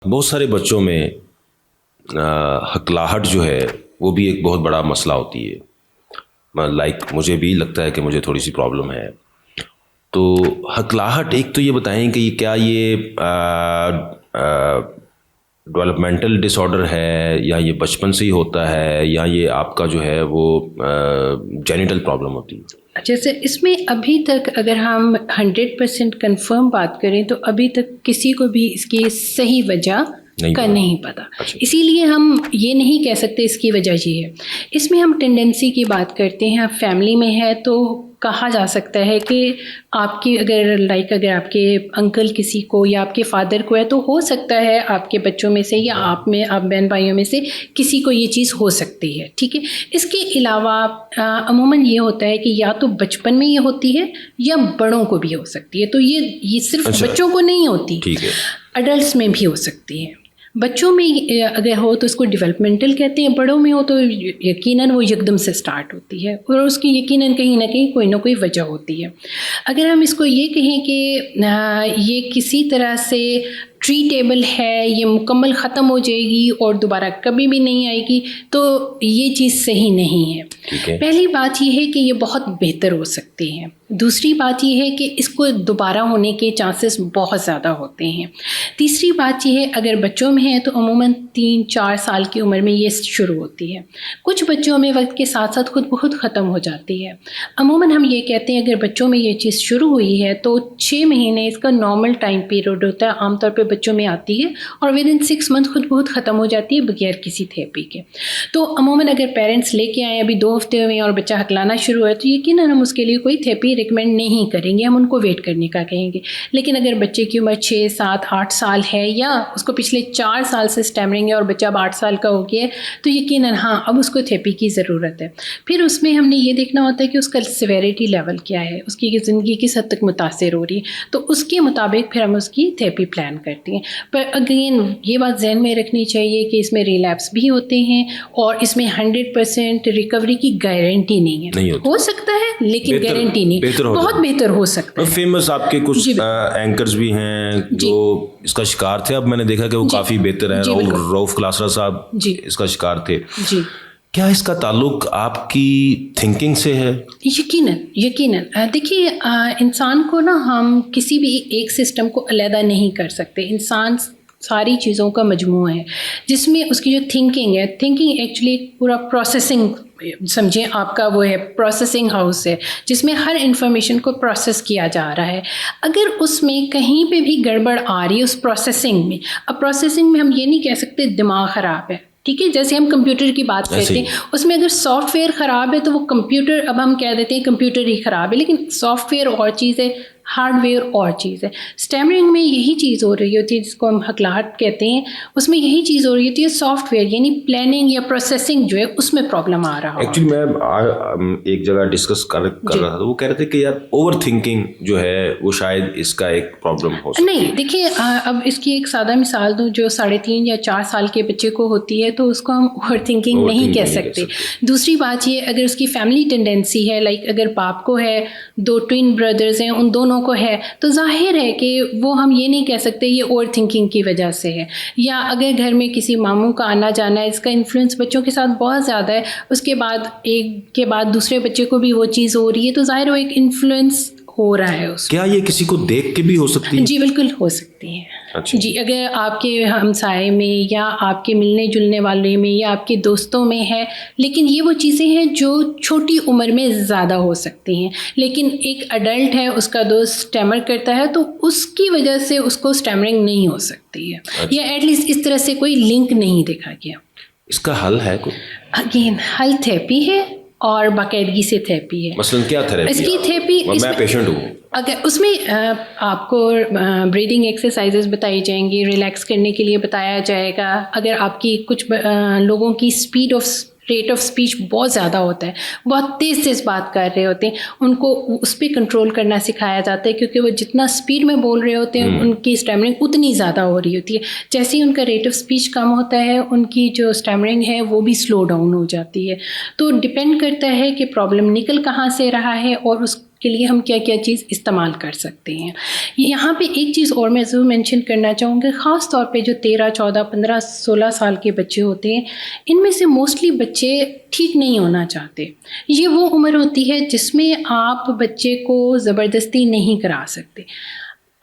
بہت سارے بچوں میں ہکلاہٹ جو ہے وہ بھی ایک بہت بڑا مسئلہ ہوتی ہے. لائک مجھے بھی لگتا ہے کہ مجھے تھوڑی سی پرابلم ہے. تو ہکلاہٹ ایک تو یہ بتائیں کہ کیا یہ ڈیولپمنٹل ڈس آرڈر ہے یا یہ بچپن سے ہی ہوتا ہے یا یہ آپ کا جو ہے وہ جینیٹل پرابلم ہوتی ہے؟ جیسے اس میں ابھی تک اگر ہم 100% کنفرم بات کریں تو ابھی تک کسی کو بھی اس کی صحیح وجہ کا نہیں پتا. اسی لیے ہم یہ نہیں کہہ سکتے اس کی وجہ یہ ہے. اس میں ہم ٹینڈنسی کی بات کرتے ہیں. فیملی میں ہے تو کہا جا سکتا ہے کہ آپ کی اگر آپ کے انکل کسی کو یا آپ کے فادر کو ہے تو ہو سکتا ہے آپ کے بچوں میں سے یا آپ بہن بھائیوں میں سے کسی کو یہ چیز ہو سکتی ہے. ٹھیک ہے. اس کے علاوہ عموماً یہ ہوتا ہے کہ یا تو بچپن میں یہ ہوتی ہے یا بڑوں کو بھی ہو سکتی ہے. تو یہ صرف بچوں کو نہیں ہوتی, اڈلٹس میں بھی ہو سکتی ہے. بچوں میں اگر ہو تو اس کو ڈیولپمنٹل کہتے ہیں, بڑوں میں ہو تو یقیناً وہ یکدم سے سٹارٹ ہوتی ہے اور اس کی یقیناً کہیں نہ کہیں کوئی نہ کوئی وجہ ہوتی ہے. اگر ہم اس کو یہ کہیں کہ یہ کسی طرح سے ٹریٹیبل ہے, یہ مکمل ختم ہو جائے گی اور دوبارہ کبھی بھی نہیں آئے گی, تو یہ چیز صحیح نہیں ہے. پہلی بات یہ ہے کہ یہ بہت بہتر ہو سکتی ہے. دوسری بات یہ ہے کہ اس کو دوبارہ ہونے کے چانسز بہت زیادہ ہوتے ہیں. تیسری بات یہ ہے اگر بچوں میں ہے تو عموماً 3-4 سال کی عمر میں یہ شروع ہوتی ہے. کچھ بچوں میں وقت کے ساتھ ساتھ خود بخود ختم ہو جاتی ہے. عموماً ہم یہ کہتے ہیں اگر بچوں میں یہ چیز شروع ہوئی ہے تو 6 مہینے اس کا نارمل ٹائم پیریڈ ہوتا ہے. عام طور پہ بچوں میں آتی ہے اور ود ان 6 منتھ خود بہت ختم ہو جاتی ہے بغیر کسی تھیراپی کے. تو عموماً اگر پیرنٹس لے کے آئیں ابھی 2 ہفتے ہوئے اور بچہ ہکلانا شروع ہے تو یقیناً ہم اس کے لیے کوئی تھیراپی ریکمینڈ نہیں کریں گے, ہم ان کو ویٹ کرنے کا کہیں گے. لیکن اگر بچے کی عمر 6, 7, 8 سال ہے یا اس کو پچھلے 4 سال سے اسٹیمرنگ ہے اور بچہ اب 8 سال کا ہو گیا ہے تو یقیناً ہاں اب اس کو تھیراپی کی ضرورت ہے. پھر اس میں ہم نے یہ دیکھنا ہوتا ہے کہ اس کا سیویریٹی لیول کیا ہے, اس کی زندگی کس حد تک متاثر ہو رہی ہے, تو اس کے مطابق پھر ہم اس کی تھیراپی پلان کرتے ہیں. پر اگین یہ بات ذہن میں رکھنی چاہیے کہ اس میں ریلیپس بھی ہوتے ہیں اور اس میں 100% ریکوری کی گارنٹی نہیں ہے. ہو سکتا ہے لیکن گارنٹی نہیں, بہت بہتر ہو سکتا ہے. فیمس آپ کے کچھ اینکرز بھی ہیں جو اس کا شکار تھے, اب میں نے دیکھا کہ وہ کافی بہتر ہیں. روف کلاسرا صاحب اس کا شکار تھے. کیا اس کا تعلق آپ کی تھنکنگ سے ہے؟ یقیناً. دیکھیے انسان کو نا ہم کسی بھی ایک سسٹم کو علیحدہ نہیں کر سکتے. انسان ساری چیزوں کا مجموعہ ہے جس میں اس کی جو تھنکنگ ہے, تھنکنگ ایکچولی پورا پروسیسنگ سمجھیں آپ کا وہ ہے پروسیسنگ ہاؤس ہے جس میں ہر انفارمیشن کو پروسیس کیا جا رہا ہے. اگر اس میں کہیں پہ بھی گڑبڑ آ رہی ہے اس پروسیسنگ میں, اب پروسیسنگ میں ہم یہ نہیں کہہ سکتے دماغ خراب ہے, ٹھیک ہے, جیسے ہم کمپیوٹر کی بات کرتے ہیں اس میں اگر سافٹ ویئر خراب ہے تو وہ کمپیوٹر, اب ہم کہہ دیتے ہیں کمپیوٹر ہی خراب ہے, لیکن سافٹ ویئر اور چیز ہے, ہارڈ ویئر اور چیز ہے. اسٹیمرنگ میں یہی چیز ہو رہی ہوتی ہے جس کو ہم ہکلاہٹ کہتے ہیں, اس میں یہی چیز ہو رہی ہوتی ہے سافٹ ویئر یعنی پلاننگ یا پروسیسنگ جو ہے اس میں پرابلم آ رہا. ایکچولی میں ایک جگہ ڈسکس کر رہا تھا, وہ کہہ رہے تھے کہ یار اوور تھنکنگ جو ہے وہ شاید اس کا ایک پرابلم ہو سکتی ہے. نہیں دیکھیے اب اس کی ایک سادہ مثال دوں, جو 3.5 یا 4 سال کے بچے کو ہوتی ہے تو اس کو ہم اوور تھنکنگ نہیں کہہ سکتے. دوسری بات یہ اگر اس کی فیملی ٹینڈنسی ہے, لائک اگر باپ کو ہے, 2 ٹوین بردرز ہیں ان دونوں کو ہے, تو ظاہر ہے کہ وہ ہم یہ نہیں کہہ سکتے یہ اوور تھنکنگ کی وجہ سے ہے. یا اگر گھر میں کسی ماموں کا آنا جانا ہے, اس کا انفلوئنس بچوں کے ساتھ بہت زیادہ ہے, اس کے بعد ایک کے بعد دوسرے بچے کو بھی وہ چیز ہو رہی ہے, تو ظاہر وہ ایک انفلوئنس ہو رہا ہے. کیا یہ کسی کو دیکھ کے بھی ہو سکتی ہے؟ جی بالکل ہو سکتی ہے. جی اگر آپ کے ہمسائے میں یا آپ کے ملنے جلنے والے میں یا آپ کے دوستوں میں ہے, لیکن یہ وہ چیزیں ہیں جو چھوٹی عمر میں زیادہ ہو سکتی ہیں. لیکن ایک اڈلٹ ہے, اس کا دوست اسٹیمر کرتا ہے تو اس کی وجہ سے اس کو اسٹیمرنگ نہیں ہو سکتی ہے, یا ایٹ لیسٹ اس طرح سے کوئی لنک نہیں دیکھا گیا. اس کا حل ہے کوئی؟ اگین حل تھیراپی ہے اور باقاعدگی سے تھیراپی ہے. مثلاً کیا تھیراپی؟ اس کی تھیراپی, میں پیشنٹ ہوں, اگر اس میں آپ کو بریدنگ ایکسرسائزز بتائی جائیں گی, ریلیکس کرنے کے لیے بتایا جائے گا. اگر آپ کی کچھ لوگوں کی ریٹ آف اسپیچ بہت زیادہ ہوتا ہے, بہت تیز بات کر رہے ہوتے ہیں, ان کو اس پہ کنٹرول کرنا سکھایا جاتا ہے, کیونکہ وہ جتنا اسپیڈ میں بول رہے ہوتے ہیں ان کی اسٹیمرنگ اتنی زیادہ ہو رہی ہوتی ہے. جیسے ہی ان کا ریٹ آف اسپیچ کم ہوتا ہے ان کی جو اسٹیمرنگ ہے وہ بھی سلو ڈاؤن ہو جاتی ہے. تو ڈپینڈ کرتا ہے کہ پرابلم نکل کہاں سے رہا ہے اور اس کے لیے ہم کیا کیا چیز استعمال کر سکتے ہیں. یہاں پہ ایک چیز اور میں ضرور مینشن کرنا چاہوں گی، خاص طور پہ جو 13, 14, 15, 16 سال کے بچے ہوتے ہیں، ان میں سے موسٹلی بچے ٹھیک نہیں ہونا چاہتے. یہ وہ عمر ہوتی ہے جس میں آپ بچے کو زبردستی نہیں کرا سکتے.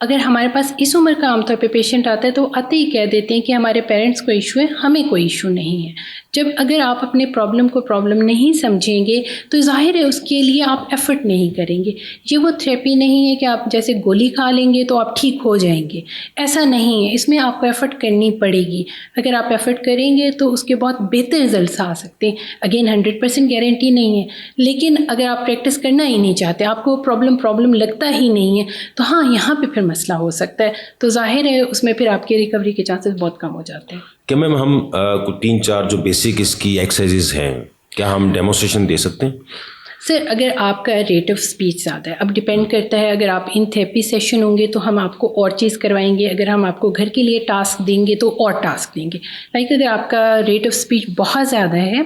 اگر ہمارے پاس اس عمر کا عام طور پہ پیشنٹ آتا ہے تو وہ آتے ہی کہہ دیتے ہیں کہ ہمارے پیرنٹس کو ایشو ہے، ہمیں کوئی ایشو نہیں ہے. جب اگر آپ اپنے پرابلم کو پرابلم نہیں سمجھیں گے تو ظاہر ہے اس کے لیے آپ ایفرٹ نہیں کریں گے. یہ وہ تھراپی نہیں ہے کہ آپ جیسے گولی کھا لیں گے تو آپ ٹھیک ہو جائیں گے، ایسا نہیں ہے. اس میں آپ کو ایفرٹ کرنی پڑے گی. اگر آپ ایفرٹ کریں گے تو اس کے بہت بہتر رزلٹس آ سکتے ہیں. اگین 100% گارنٹی نہیں ہے، لیکن اگر آپ پریکٹس کرنا ہی نہیں چاہتے، آپ کو پرابلم لگتا ہی نہیں ہے، تو ہاں یہاں پہ پھر مسئلہ ہو سکتا ہے. تو ظاہر ہے اس میں پھر آپ کے ریکوری کے چانسز بہت کم ہو جاتے ہیں. کہ میم ہم 3-4 جو بیسک اس کی ایکسرسائزز ہیں، کیا ہم ڈیمونسٹریشن دے سکتے ہیں؟ سر اگر آپ کا ریٹ آف اسپیچ زیادہ ہے، اب ڈپینڈ کرتا ہے، اگر آپ ان تھراپی سیشن ہوں گے تو ہم آپ کو اور چیز کروائیں گے. اگر ہم آپ کو گھر کے لیے ٹاسک دیں گے تو اور ٹاسک دیں گے. لائک اگر آپ کا ریٹ آف اسپیچ بہت زیادہ ہے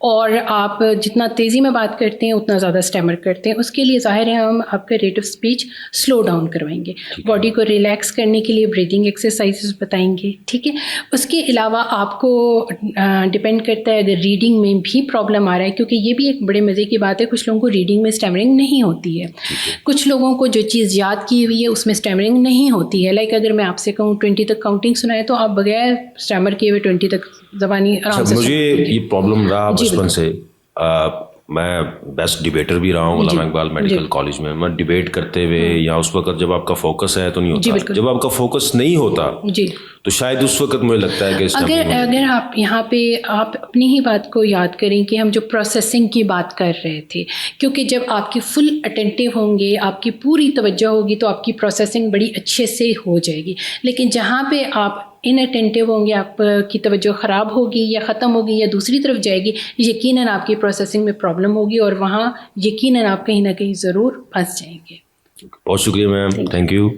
اور آپ جتنا تیزی میں بات کرتے ہیں اتنا زیادہ اسٹیمر کرتے ہیں، اس کے لیے ظاہر ہے ہم آپ کا rate of speech slow down کروائیں گے. باڈی کو ریلیکس کرنے کے لیے بریدنگ ایکسرسائزز بتائیں گے. ٹھیک ہے. اس کے علاوہ آپ کو ڈپینڈ کرتا ہے اگر ریڈنگ میں بھی پرابلم آ رہا ہے، کیونکہ یہ بھی ایک بڑے مزے کی بات ہے، کچھ لوگوں کو ریڈنگ میں اسٹیمرنگ نہیں ہوتی ہے. کچھ لوگوں کو جو چیز یاد کی ہوئی ہے اس میں اسٹیمرنگ نہیں ہوتی ہے. لائک اگر میں آپ سے کہوں 20 تک کاؤنٹنگ سنائے تو آپ بغیر اسٹیمر کیے ہوئے 20 تک زبانی آرام سے. مجھے یہ پرابلم رہا بچپن سے. میں بیسٹ ڈبیٹر بھی رہا ہوں علامہ اقبال میڈیکل کالج میں. میں ڈبیٹ کرتے ہوئے یا اس وقت جب آپ کا فوکس ہے تو نہیں ہوتا، جب آپ کا فوکس نہیں ہوتا تو شاید اس وقت مجھے لگتا ہے کہ اگر آپ یہاں پہ آپ اپنی ہی بات کو یاد کریں کہ ہم جو پروسیسنگ کی بات کر رہے تھے، کیونکہ جب آپ کی فل اٹینٹیو ہوں گے، آپ کی پوری توجہ ہوگی تو آپ کی پروسیسنگ بڑی اچھے سے ہو جائے گی. لیکن جہاں پہ آپ ان اٹینٹیو ہوں گے، آپ کی توجہ خراب ہوگی یا ختم ہوگی یا دوسری طرف جائے گی، یقیناً آپ کی پروسیسنگ میں پرابلم ہوگی اور وہاں یقیناً آپ کہیں نہ کہیں ضرور پھنس جائیں گے. بہت شکریہ میم، تھینک یو.